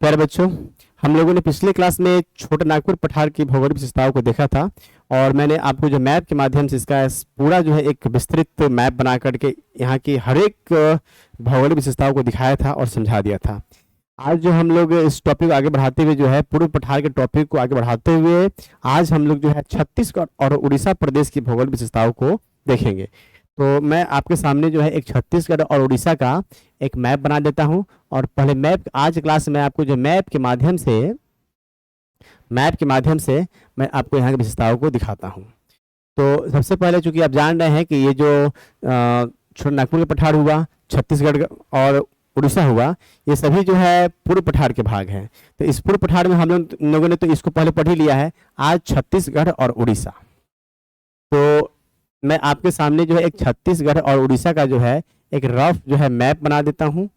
प्यारे बच्चों, हम लोगों ने पिछले क्लास में छोटा नागपुर पठार की भौगोलिक विशेषताओं को देखा था और मैंने आपको जो मैप के माध्यम से इसका पूरा जो है एक विस्तृत मैप बना करके यहाँ की हर एक भौगोलिक विशेषताओं को दिखाया था और समझा दिया था। आज जो हम लोग इस टॉपिक को आगे बढ़ाते हुए जो है पूर्व पठार के टॉपिक को आगे बढ़ाते हुए आज हम लोग जो है छत्तीसगढ़ और उड़ीसा प्रदेश की भौगोलिक विशेषताओं को देखेंगे। तो मैं आपके सामने जो है एक छत्तीसगढ़ और उड़ीसा का एक मैप बना देता हूं और पहले मैप आज क्लास में आपको जो मैप के माध्यम से मैं आपको यहाँ की विशेषताओं को दिखाता हूं। तो सबसे पहले चूंकि आप जान रहे हैं कि ये जो छोटा नागपुर का पठार हुआ, छत्तीसगढ़ और उड़ीसा हुआ, ये सभी जो है पूर्व पठार के भाग हैं। तो इस पूर्व पठार में हम लोगों ने तो इसको पहले पढ़ ही लिया है। आज छत्तीसगढ़ और उड़ीसा, तो मैं आपके सामने जो है एक छत्तीसगढ़ और उड़ीसा का जो है एक रफ जो है मैप बना देता हूँ।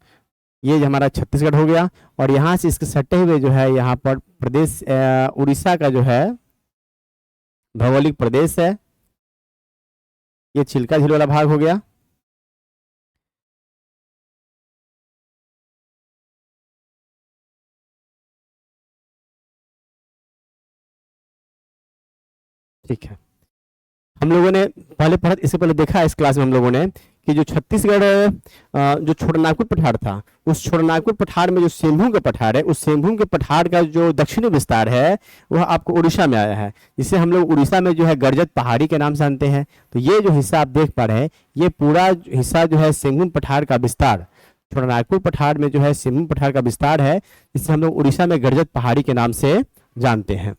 ये जो हमारा छत्तीसगढ़ हो गया और यहाँ से इसके सटे हुए जो है यहाँ पर प्रदेश उड़ीसा का जो है भौगोलिक प्रदेश है। ये चिल्का झील वाला भाग हो गया। ठीक है, हम लोगों ने पहले पढ़ा, इससे पहले देखा इस क्लास में हम लोगों ने कि जो छत्तीसगढ़ जो छोटा नागपुर पठार था, उस छोटा नागपुर पठार में जो सिंहभूम का पठार है, उस सिंहभूम के पठार का जो दक्षिणी विस्तार है वह आपको उड़ीसा में आया है, जिसे हम लोग उड़ीसा में जो है गर्जत पहाड़ी के नाम से जानते हैं। तो ये जो हिस्सा आप देख पा रहे हैं, ये पूरा हिस्सा जो है सिंहभूम पठार का विस्तार, छोटा नागपुर पठार में जो है सिंहभूम पठार का विस्तार है, जिसे हम लोग उड़ीसा में गर्जत पहाड़ी के नाम से जानते हैं।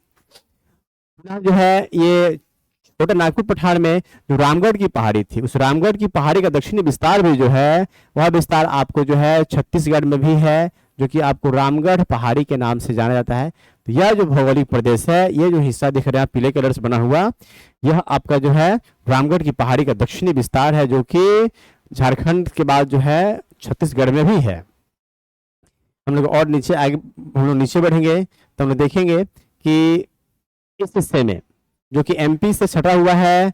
जो है ये छोटा नागपुर पठार में जो रामगढ़ की पहाड़ी थी, उस रामगढ़ की पहाड़ी का दक्षिणी विस्तार भी जो है वह विस्तार आपको जो है छत्तीसगढ़ में भी है, जो कि आपको रामगढ़ पहाड़ी के नाम से जाना जाता है। तो यह जो भौगोलिक प्रदेश है, ये जो हिस्सा दिख रहा है पीले कलर से बना हुआ, यह आपका जो है रामगढ़ की पहाड़ी का दक्षिणी विस्तार है, जो कि झारखंड के बाद जो है छत्तीसगढ़ में भी है। हम लोग और नीचे आगे हम लोग नीचे बढ़ेंगे तो हम लोग देखेंगे कि इस हिस्से में जो कि एमपी से सटा हुआ है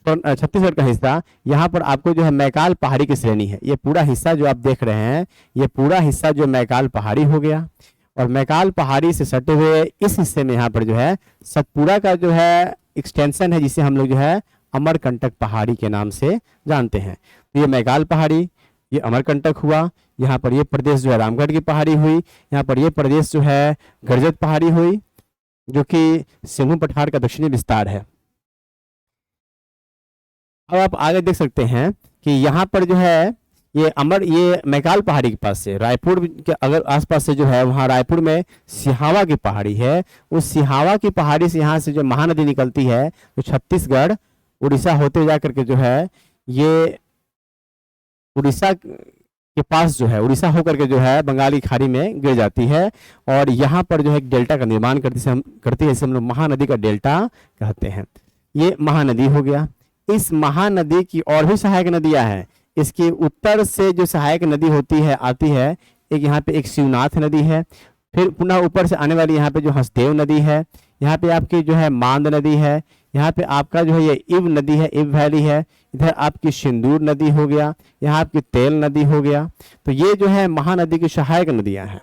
छत्तीसगढ़ का हिस्सा, यहाँ पर आपको जो है मैकाल पहाड़ी की श्रेणी है। ये पूरा हिस्सा जो आप देख रहे हैं, ये पूरा हिस्सा जो मैकाल पहाड़ी हो गया और मैकाल पहाड़ी से सटे हुए इस हिस्से में यहाँ पर जो है सतपुड़ा का जो है एक्सटेंशन है, जिसे हम लोग जो है अमरकंटक पहाड़ी के नाम से जानते हैं। तो ये मैकाल पहाड़ी, ये अमरकंटक हुआ, यहाँ पर ये प्रदेश जो है रामगढ़ की पहाड़ी हुई, यहाँ पर ये प्रदेश जो है गर्जत पहाड़ी हुई, जो कि सिंहभूम पठार का दक्षिणी विस्तार है। अब आप आगे देख सकते हैं कि यहाँ पर जो है ये मैकाल पहाड़ी के पास से रायपुर के अगर आसपास से जो है वहाँ रायपुर में सिहावा की पहाड़ी है। उस सिहावा की पहाड़ी से यहाँ से जो महानदी निकलती है, तो छत्तीसगढ़ उड़ीसा होते जा करके जो है ये उड़ीसा के पास जो है उड़ीसा होकर के जो है बंगाली खाड़ी में गिर जाती है और यहाँ पर जो है एक डेल्टा का निर्माण करती है, इसे हम लोग महानदी का डेल्टा कहते हैं। ये महानदी हो गया। इस महानदी की और भी सहायक नदियां हैं। इसके उत्तर से जो सहायक नदी होती है आती है, एक यहाँ पे एक शिवनाथ नदी है, फिर पुनः ऊपर से आने वाली यहाँ पे जो हसदेव नदी है, यहाँ पे आपकी जो है मांद नदी है, यहाँ पे आपका जो है ये इव नदी है, इव वैली है, इधर आपकी सिंदूर नदी हो गया, यहाँ आपकी तेल नदी हो गया। तो ये जो है महानदी की सहायक नदियां हैं।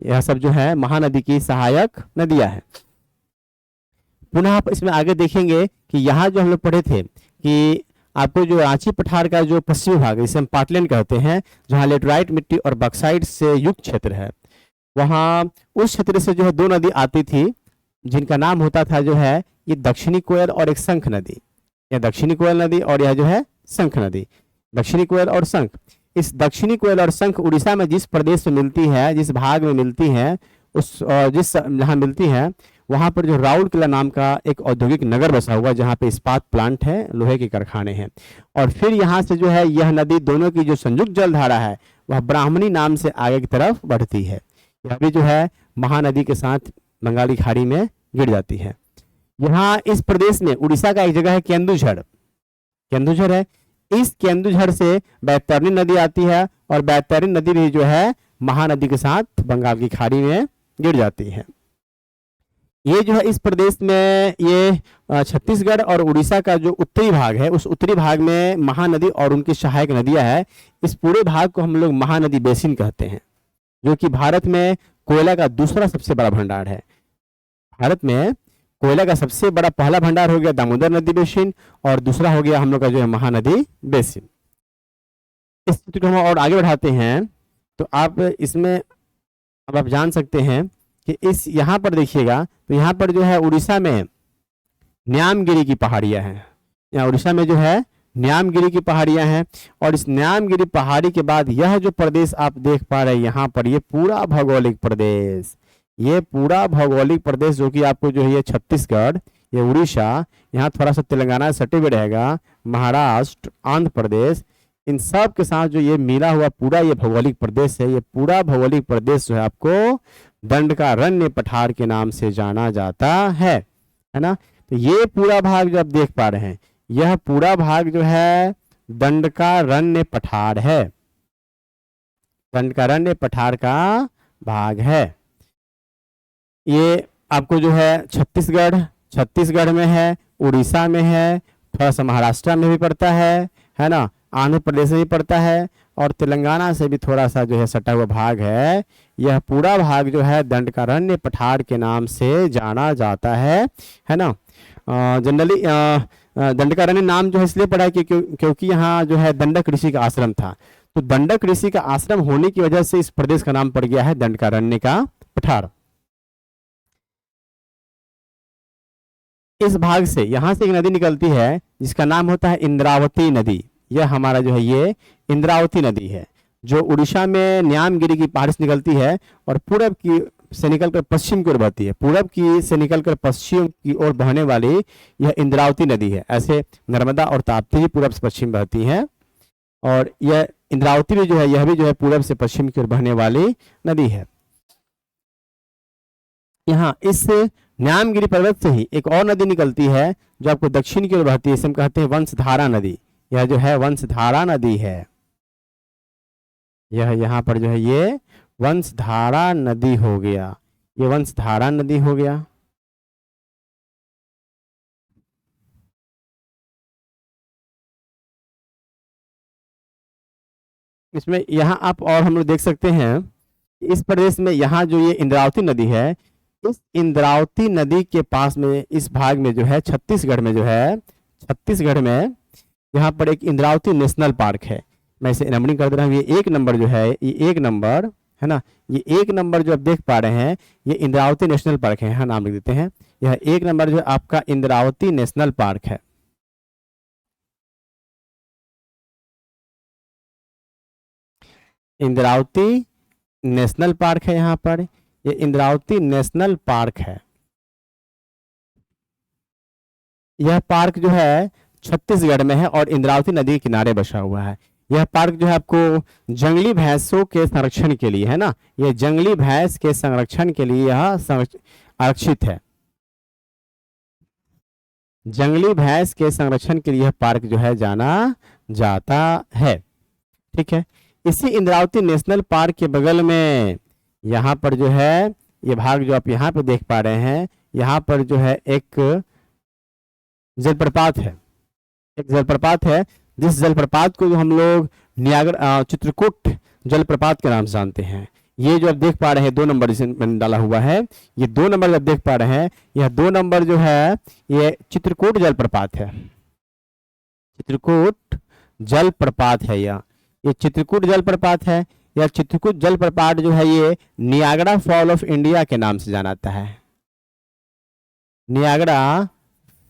यह सब जो है महानदी की सहायक नदियां हैं। पुनः आप इसमें आगे देखेंगे कि यहाँ जो हम लोग पढ़े थे कि आपको जो रांची पठार का जो पश्चिमी भाग है, जिसे हम पाटलैंड कहते हैं, जहाँ लेटराइट मिट्टी और बक्साइट से युक्त क्षेत्र है, वहाँ उस क्षेत्र से जो है दो नदी आती थी, जिनका नाम होता था जो है ये दक्षिणी कोयल और एक शंख नदी। यह दक्षिणी कोयल नदी और यह जो है शंख नदी, दक्षिणी कोयल और शंख। इस दक्षिणी कोयल और शंख उड़ीसा में जिस प्रदेश में मिलती है, जिस भाग में मिलती है, उस जिस जहाँ मिलती है वहाँ पर जो राउरकेला नाम का एक औद्योगिक नगर बसा हुआ, जहाँ पे इस्पात प्लांट है, लोहे के कारखाने हैं। और फिर यहाँ से जो है यह नदी दोनों की जो संयुक्त जलधारा है वह ब्राह्मणी नाम से आगे की तरफ बढ़ती है। यह भी जो है महानदी के साथ बंगाली खाड़ी में गिर जाती है। यहाँ इस प्रदेश में उड़ीसा का एक जगह है केंदुझर है। इस केंदुझर से बैतरणी नदी आती है और बैतरणी नदी भी जो है महानदी के साथ बंगाल की खाड़ी में गिर जाती है। ये जो है इस प्रदेश में ये छत्तीसगढ़ और उड़ीसा का जो उत्तरी भाग है, उस उत्तरी भाग में महानदी और उनकी सहायक नदियां है। इस पूरे भाग को हम लोग महानदी बेसिन कहते हैं। जो कि भारत में कोयला का दूसरा सबसे बड़ा भंडार है। भारत में कोयला का सबसे बड़ा पहला भंडार हो गया दामोदर नदी बेसिन, और दूसरा हो गया हम लोग का जो है महानदी बेसिन। इस चित्र को हम और आगे बढ़ाते हैं तो आप इसमें अब आप जान सकते हैं कि इस यहाँ पर देखिएगा तो यहाँ पर जो है उड़ीसा में न्यामगिरी की पहाड़ियाँ हैं। यहाँ उड़ीसा में जो है न्यामगिरी की पहाड़ियाँ हैं, और इस न्यामगिरी पहाड़ी के बाद यह जो प्रदेश आप देख पा रहे हैं यहाँ पर, ये पूरा भौगोलिक प्रदेश, ये पूरा भौगोलिक प्रदेश जो कि आपको जो है ये छत्तीसगढ़, ये उड़ीसा, यहाँ थोड़ा सा तेलंगाना सटे हुए रहेगा, महाराष्ट्र, आंध्र प्रदेश, इन सब के साथ जो ये मिला हुआ पूरा ये भौगोलिक प्रदेश है, ये पूरा भौगोलिक प्रदेश जो है आपको दंडकारण्य पठार के नाम से जाना जाता है ना। तो ये पूरा भाग जो आप देख पा रहे हैं, यह पूरा भाग जो है दंडकारण्य पठार है, दंडकारण्य पठार का भाग है। ये आपको जो है छत्तीसगढ़ में है, उड़ीसा में है, थोड़ा सा महाराष्ट्र में भी पड़ता है ना, आंध्र प्रदेश में भी पड़ता है, और तेलंगाना से भी थोड़ा सा जो है सटा हुआ भाग है। यह पूरा भाग जो है दंडकारण्य पठार के नाम से जाना जाता है ना। जनरली दंडकारण्य नाम जो है इसलिए पड़ा है क्योंकि यहाँ जो है दंडक ऋषि का आश्रम था, तो दंडक ऋषि का आश्रम होने की वजह से इस प्रदेश का नाम पड़ गया है दंडकारण्य का पठार। इस भाग से यहाँ से एक नदी निकलती है जिसका नाम होता है इंद्रावती नदी। यह हमारा जो है ये इंद्रावती नदी है, जो उड़ीसा में न्यामगिरी की पहाड़ी से निकलती है और पूरब की से निकलकर पश्चिम की ओर बहती है, पूरब की से निकलकर पश्चिम की ओर बहने वाली यह इंद्रावती नदी है। ऐसे नर्मदा और ताप्ती भी पूरब से पश्चिम बहती हैं, और यह इंद्रावती भी जो है यह भी जो है पूरब से पश्चिम की ओर बहने वाली नदी है। यहाँ इस न्यामगिरी पर्वत से ही एक और नदी निकलती है जो आपको दक्षिण की ओर बहती है, इसे हम कहते हैं वंशधारा नदी। यह जो है वंशधारा नदी है, यह यहाँ पर जो है ये वंशधारा नदी हो गया, ये वंशधारा नदी हो गया। इसमें यहाँ आप और हम लोग देख सकते हैं इस प्रदेश में यहाँ जो ये इंद्रावती नदी है, इस इंद्रावती नदी के पास में इस भाग में जो है छत्तीसगढ़ में जो है, छत्तीसगढ़ में यहाँ पर एक इंद्रावती नेशनल पार्क है। मैं इसे नंबरिंग कर दे रहा हूँ, ये एक नंबर जो है, ये एक नंबर है ना, ये एक नंबर जो आप देख पा रहे हैं ये इंद्रावती नेशनल पार्क है, यहाँ नाम लिख देते हैं। यह एक नंबर जो है आपका इंद्रावती नेशनल पार्क है। इंद्रावती नेशनल पार्क है यहाँ पर, ये इंद्रावती नेशनल पार्क है। यह पार्क जो है छत्तीसगढ़ में है और इंद्रावती नदी के किनारे बसा हुआ है। यह पार्क जो है आपको जंगली भैंसों के संरक्षण के लिए है ना, ये जंगली भैंस के संरक्षण के लिए यह आरक्षित है। जंगली भैंस के संरक्षण के लिए यह पार्क जो है जाना जाता है। ठीक है, इसी इंद्रावती नेशनल पार्क के बगल में यहाँ पर जो है ये भाग जो आप यहाँ पे देख पा रहे हैं, यहाँ पर जो है एक जलप्रपात है, एक जलप्रपात है, जिस जलप्रपात को जो हम लोग नियाग्रा चित्रकूट जलप्रपात के नाम से जानते हैं। ये जो आप देख पा रहे हैं 2 नंबर इसे मैंने डाला हुआ है, ये 2 नंबर जब देख पा रहे हैं, यह 2 नंबर जो है ये चित्रकूट जलप्रपात है, चित्रकूट जलप्रपात है। ये चित्रकूट जलप्रपात है। यह चित्रकूट जलप्रपात जो है ये नियाग्रा फॉल ऑफ इंडिया के नाम से जाना जाता है, नियाग्रा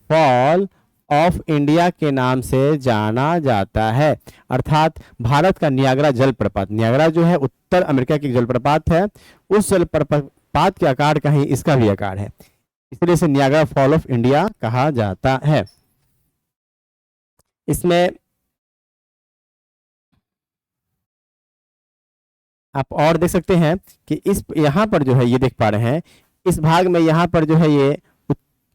फॉल ऑफ इंडिया के नाम से जाना जाता है, अर्थात भारत का नियाग्रा जलप्रपात। नियाग्रा जो है उत्तर अमेरिका की जलप्रपात है, उस जलप्रपात के आकार का ही इसका भी आकार है, इसलिए इसे नियाग्रा फॉल ऑफ इंडिया कहा जाता है। इसमें आप और देख सकते हैं कि इस यहाँ पर जो है ये देख पा रहे हैं, इस भाग में यहाँ पर जो है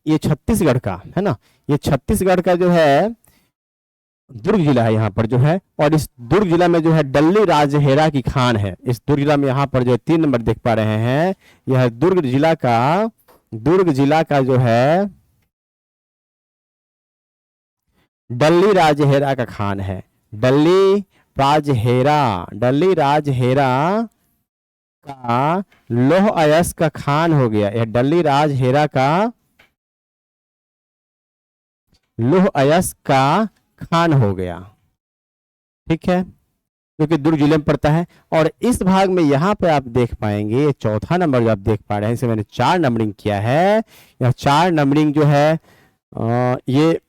ये छत्तीसगढ़ का है ना, ये छत्तीसगढ़ का जो है दुर्ग जिला है यहाँ पर जो है, और इस दुर्ग जिला में जो है डल्ली राजहेरा की खान है। इस दुर्ग जिला में यहाँ पर जो 3 नंबर देख पा रहे हैं, यह दुर्ग जिला का जो है डल्ली राजहेरा का खान है, डल्ली राजहेरा का लौह अयस्क का खान हो गया। यह डल्ली राज हेरा का लौह अयस्क का खान हो गया। ठीक है, जो कि दुर्ग जिले में पड़ता है। और इस भाग में यहाँ पे आप देख पाएंगे, ये चौथा नंबर जो आप देख पा रहे हैं, इसे मैंने 4 नंबरिंग किया है। यह 4 नंबरिंग जो है ये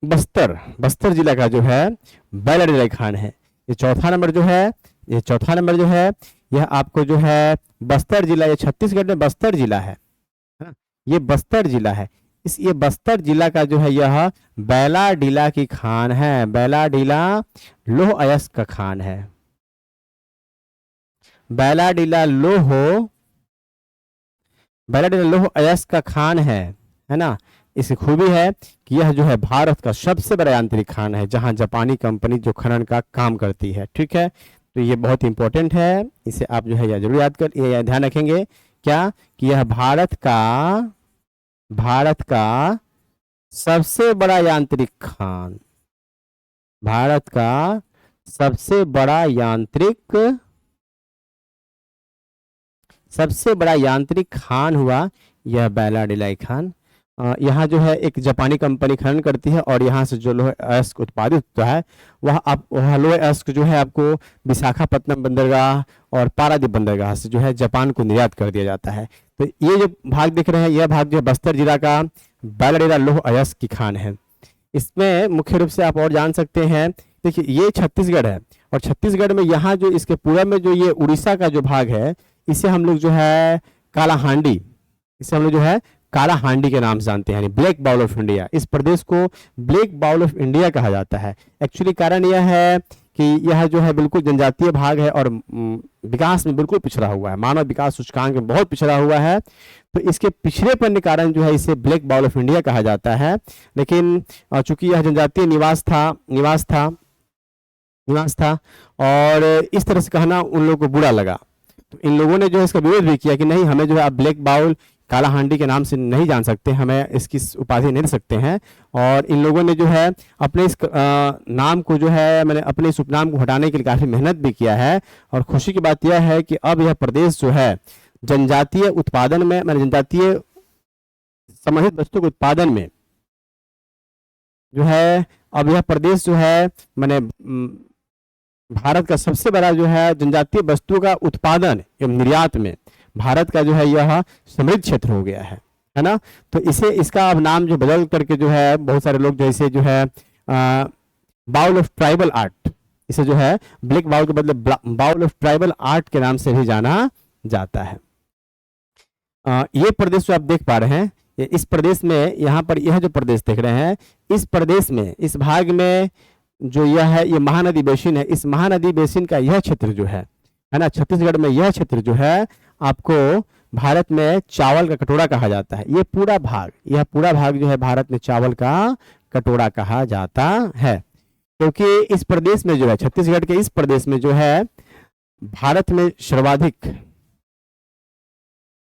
बस्तर बस्तर जिला का जो है बैलाडीला खान है। ये चौथा नंबर जो है, ये चौथा नंबर जो है, यह आपको जो है बस्तर जिला, ये छत्तीसगढ़ में बस्तर जिला है ना, ये बस्तर जिला है। इस ये बस्तर जिला का जो है यह बैलाडीला की खान है। बैलाडीला लौह अयस्क का खान है। बैलाडीला लौह अयस्क का खान है ना। इसकी खूबी है कि यह जो है भारत का सबसे बड़ा यांत्रिक खान है, जहां जापानी कंपनी जो खनन का काम करती है। ठीक है, तो ये बहुत इंपॉर्टेंट है, इसे आप जो है यह जरूर ये ध्यान रखेंगे क्या, कि यह भारत का सबसे बड़ा यांत्रिक खान, भारत का सबसे बड़ा यांत्रिक खान हुआ यह बैलाडीला खान। यहाँ जो है एक जापानी कंपनी खनन करती है और यहाँ से जो लोह अयस्क उत्पादित होता है वह लोह अयस्क जो है आपको विशाखापत्तनम बंदरगाह और पारादीप बंदरगाह से जो है जापान को निर्यात कर दिया जाता है। तो ये जो भाग दिख रहे हैं, यह भाग जो है बस्तर जिला का बैलाडीला लौह अयस्क की खान है। इसमें मुख्य रूप से आप और जान सकते हैं, देखिए ये छत्तीसगढ़ है और छत्तीसगढ़ में यहाँ जो इसके पूरब में जो ये उड़ीसा का जो भाग है, इसे हम लोग जो है कालाहांडी, इसे हम लोग जो है कालाहांडी के नाम से जानते हैं, यानी ब्लैक बाउल ऑफ इंडिया। इस प्रदेश को ब्लैक बाउल ऑफ इंडिया कहा जाता है। एक्चुअली कारण यह है कि यह जो है बिल्कुल जनजातीय भाग है और विकास में बिल्कुल पिछड़ा हुआ है, मानव विकास सूचकांक में बहुत पिछड़ा हुआ है। तो इसके पिछड़ेपन के कारण जो है इसे ब्लैक बाउल ऑफ इंडिया कहा जाता है। लेकिन चूंकि यह जनजातीय निवास था और इस तरह से कहना उन लोगों को बुरा लगा, तो इन लोगों ने जो है इसका विरोध भी किया कि नहीं, हमें जो है आप ब्लैक बाउल कालाहांडी के नाम से नहीं जान सकते, हमें इसकी उपाधि नहीं दे सकते हैं। और इन लोगों ने जो है अपने इस नाम को जो है, मैंने अपने इस उपनाम को हटाने के लिए काफ़ी मेहनत भी किया है। और खुशी की बात यह है कि अब यह प्रदेश जो है जनजातीय उत्पादन में, मैंने जनजातीय संबंधित वस्तु के उत्पादन में जो है, अब यह प्रदेश जो है मैंने भारत का सबसे बड़ा जो है जनजातीय वस्तुओं का उत्पादन एवं निर्यात में भारत का जो है यह समृद्ध क्षेत्र हो गया है ना। तो इसे इसका अब नाम जो बदल करके जो है बहुत सारे लोग जो इसे जो है बाउल ऑफ ट्राइबल आर्ट, इसे जो है ब्लैक बाउल के बदले बाउल ऑफ ट्राइबल आर्ट के नाम से भी जाना जाता है। ये प्रदेश जो आप देख पा रहे हैं, इस प्रदेश में, यहाँ पर यह जो प्रदेश देख रहे हैं, इस प्रदेश में, इस भाग में जो यह है, ये महानदी बेसिन है। इस महानदी बेसिन का यह क्षेत्र जो है ना, छत्तीसगढ़ में यह क्षेत्र जो है आपको भारत में चावल का कटोरा कहा जाता है। यह पूरा भाग जो है भारत में चावल का कटोरा कहा जाता है, क्योंकि इस प्रदेश में जो है, छत्तीसगढ़ के इस प्रदेश में जो है भारत में सर्वाधिक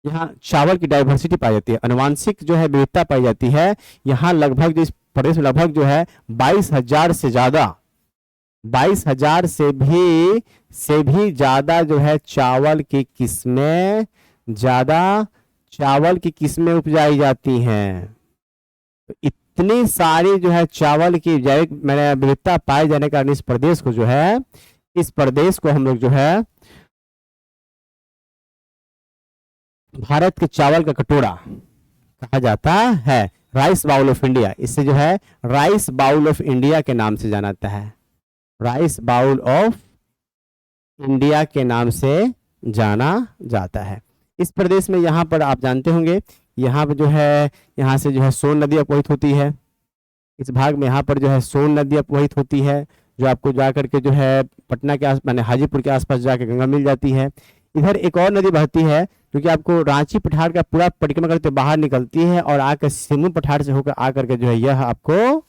यहाँ चावल की डाइवर्सिटी पाई जाती है, अनुवांशिक जो है विविधता पाई जाती है। यहाँ लगभग जो इस प्रदेश में लगभग जो है 22,000 से ज्यादा, 22,000 से भी ज्यादा जो है चावल की किस्में उपजाई जाती हैं। तो इतनी सारी जो है चावल की जैविक मैंने विविधता पाए जाने के कारण इस प्रदेश को जो है, इस प्रदेश को हम लोग जो है भारत के चावल का कटोरा कहा जाता है, राइस बाउल ऑफ इंडिया। इससे जो है राइस बाउल ऑफ इंडिया के नाम से जाना जाता है, राइस बाउल ऑफ इंडिया के नाम से जाना जाता है। इस प्रदेश में यहाँ पर आप जानते होंगे, यहाँ पर जो है, यहाँ से जो है सोन नदी अपवहित होती है। इस भाग में यहाँ पर जो है सोन नदी अपवहित होती है, जो आपको जा करके जो है पटना के आस माने हाजीपुर के आसपास जाके गंगा मिल जाती है। इधर एक और नदी बहती है जो कि आपको रांची पठार का पूरा परिक्रमा करते बाहर निकलती है और आकर सिमू पठार से होकर आकर के जो है यह आपको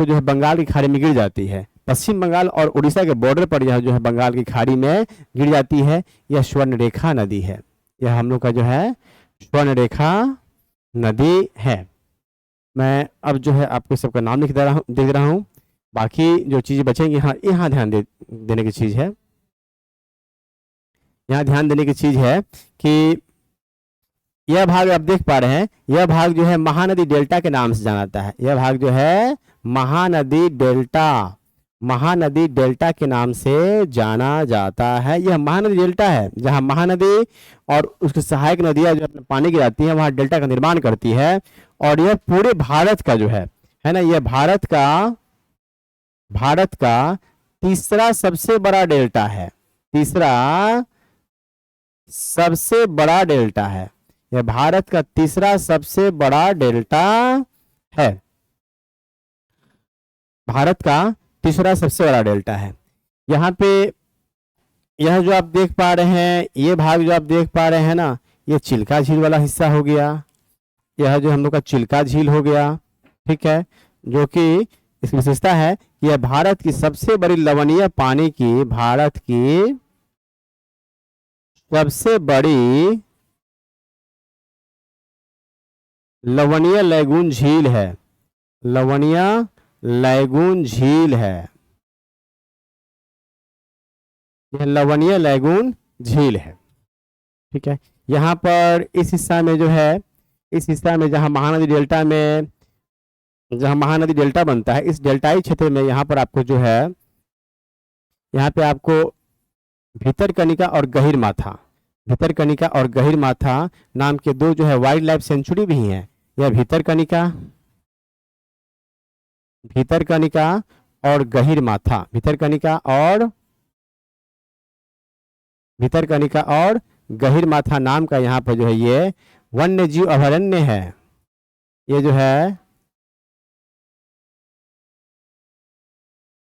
जो है बंगाल की खाड़ी में गिर जाती है। पश्चिम बंगाल और उड़ीसा के बॉर्डर पर यह जो है बंगाल की खाड़ी में गिर जाती है। यह स्वर्णरेखा नदी है, यह हम लोग का जो है स्वर्णरेखा नदी है। मैं अब जो है आपको सबका नाम लिख दे रहा हूँ। बाकी जो चीज़ें बचेंगी यहाँ ध्यान देने की चीज़ है। यहाँ ध्यान देने की चीज है कि यह भाग आप देख पा रहे हैं, यह भाग जो है महानदी डेल्टा के नाम से जाना जाता है। यह भाग जो है महानदी डेल्टा, महानदी डेल्टा के नाम से जाना जाता है। यह महानदी डेल्टा है जहां महानदी और उसकी सहायक नदियां जो अपने पानी गिराती हैं वहां डेल्टा का निर्माण करती है। और यह पूरे भारत का जो है ना, यह भारत का तीसरा सबसे बड़ा डेल्टा है, तीसरा सबसे बड़ा डेल्टा है। यह भारत का तीसरा सबसे बड़ा डेल्टा है, भारत का तीसरा सबसे बड़ा डेल्टा है। यहाँ पे यह जो आप देख पा रहे हैं, ये भाग जो आप देख पा रहे हैं ना, ये चिल्का झील वाला हिस्सा हो गया। यह जो हम लोग का चिल्का झील हो गया, ठीक है, जो कि इसकी विशेषता है कि यह भारत की सबसे बड़ी लवणीय पानी की, भारत की सबसे बड़ी लवणीय लैगून झील है, लवणीय लैगून झील है। यह लवणीय लैगून झील है, ठीक है। यहाँ पर इस हिस्सा में जो है, इस हिस्सा में जहाँ महानदी डेल्टा में, जहाँ महानदी डेल्टा बनता है, इस डेल्टाई क्षेत्र में यहाँ पर आपको जो है, यहाँ पे आपको भितरकनिका और गहीर माथा, भितरकनिका और गहीर माथा नाम के दो जो है वाइल्ड लाइफ सेंचुरी भी हैं। यह भितरकनिका, भितरकनिका और गहीर माथा, भितरकनिका और गहीर माथा नाम का यहाँ पर जो है ये वन्य जीव अभयारण्य है। ये जो है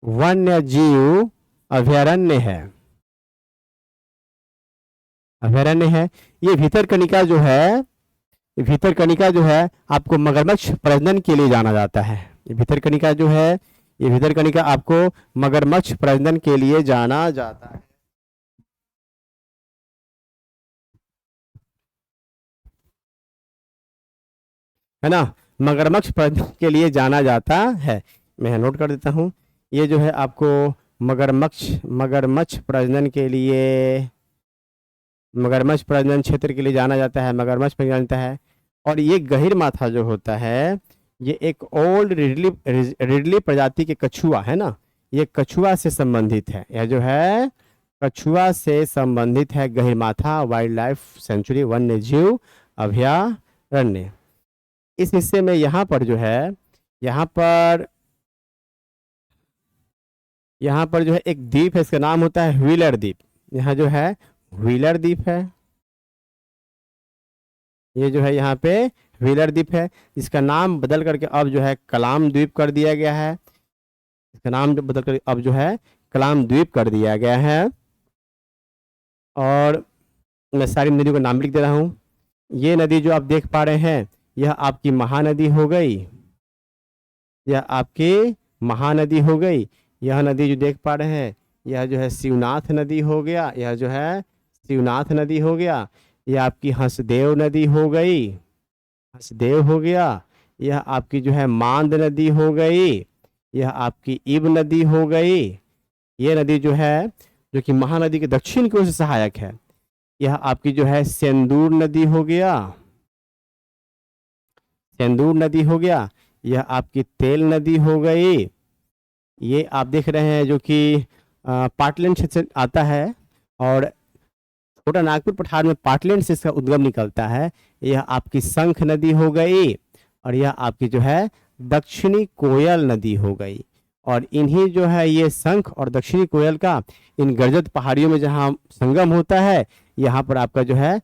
वन्य जीव अभयारण्य है, अभयारण्य है। ये भितरकनिका जो है, भितरकनिका जो है आपको मगरमच्छ प्रजनन के लिए जाना जाता है। ये भितरकनिका जो है, ये भितरकनिका आपको मगरमच्छ प्रजनन के लिए जाना जाता है ना, मगरमच्छ प्रजनन के लिए जाना जाता है। मैं नोट कर देता हूँ, ये जो है आपको मगरमच्छ प्रजनन के लिए, मगरमच्छ प्रजनन क्षेत्र के लिए जाना जाता है, मगरमच्छ प्रजनन जाता है। और ये गहीर माथा जो होता है, ये एक ओल्ड रिडली प्रजाति के कछुआ है ना, ये कछुआ से संबंधित है। यह जो है कछुआ से संबंधित है गहीर माथा वाइल्ड लाइफ सेंचुरी, वन्य जीव अभयारण्य। इस हिस्से में यहाँ पर जो है, यहाँ पर जो है एक द्वीप है, इसका नाम होता है व्हीलर द्वीप। यहाँ जो है व्हीलर द्वीप है, ये जो है यहाँ पे व्हीलर द्वीप है, जिसका नाम बदल करके अब जो है कलाम द्वीप कर दिया गया है। इसका नाम जो बदल कर अब जो है कलाम द्वीप कर दिया गया है। और मैं सारी नदियों का नाम लिख दे रहा हूँ। ये नदी जो आप देख पा रहे हैं, यह आपकी महानदी हो गई, यह आपकी महानदी हो गई। यह नदी जो देख पा रहे हैं, यह जो है शिवनाथ नदी हो गया, यह जो है शिवनाथ नदी हो गया। यह आपकी हंसदेव नदी हो गई, हंसदेव हो गया। यह आपकी जो है मांद नदी हो गई, यह आपकी इब नदी हो गई। ये नदी जो है, जो कि महानदी के दक्षिण की ओर से सहायक है, यह आपकी जो है सेंदूर नदी हो गया, सेंदूर नदी हो गया। यह आपकी तेल नदी हो गई। ये आप देख रहे हैं जो कि पाटलिन क्षेत्र से आता है, और छोटा नागपुर पठार में पाटलिन से इसका उद्गम निकलता है। यह आपकी शंख नदी हो गई, और यह आपकी जो है दक्षिणी कोयल नदी हो गई। और इन्हीं जो है ये शंख और दक्षिणी कोयल का इन गर्जत पहाड़ियों में जहाँ संगम होता है, यहाँ पर आपका जो है